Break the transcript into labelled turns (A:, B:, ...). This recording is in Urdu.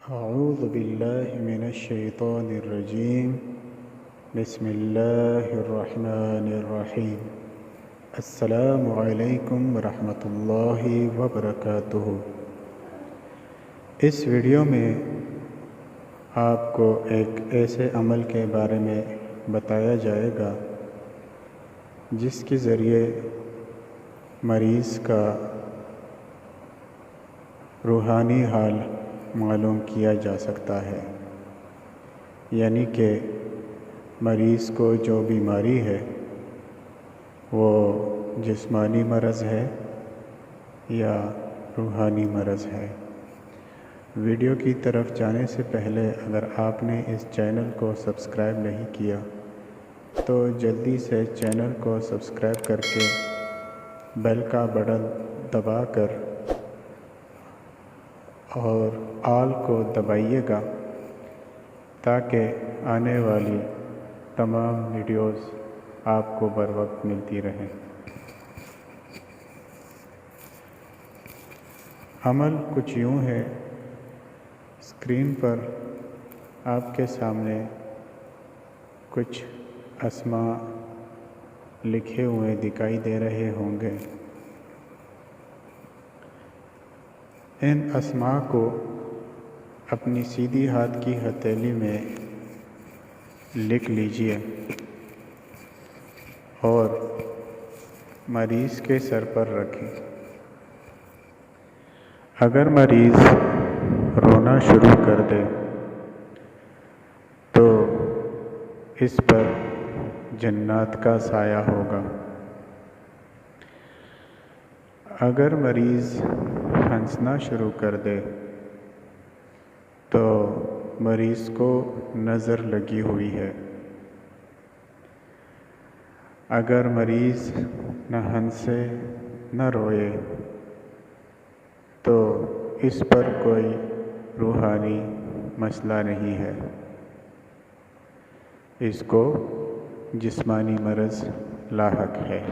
A: أعوذ بالله من الشيطان الرجيم بسم الله الرحمن الرحیم السلام علیکم ورحمۃ اللہ وبرکاتہ۔ اس ویڈیو میں آپ کو ایک ایسے عمل کے بارے میں بتایا جائے گا جس کے ذریعے مریض کا روحانی حال معلوم کیا جا سکتا ہے، یعنی کہ مریض کو جو بیماری ہے وہ جسمانی مرض ہے یا روحانی مرض ہے۔ ویڈیو کی طرف جانے سے پہلے اگر آپ نے اس چینل کو سبسکرائب نہیں کیا تو جلدی سے چینل کو سبسکرائب کر کے بیل کا بٹن دبا کر اور آل کو دبائیے گا تاکہ آنے والی تمام ویڈیوز آپ کو بر وقت ملتی رہیں۔ عمل کچھ یوں ہے، اسکرین پر آپ کے سامنے کچھ اسماء لکھے ہوئے دکھائی دے رہے ہوں گے۔ ان اسماء کو اپنی سیدھی ہاتھ کی ہتھیلی میں لکھ لیجئے اور مریض کے سر پر رکھیں۔ اگر مریض رونا شروع کر دے تو اس پر جنات کا سایہ ہوگا۔ اگر مریض ہنسنا شروع کر دے تو مریض کو نظر لگی ہوئی ہے۔ اگر مریض نہ ہنسے نہ روئے تو اس پر کوئی روحانی مسئلہ نہیں ہے، اس کو جسمانی مرض لاحق ہے۔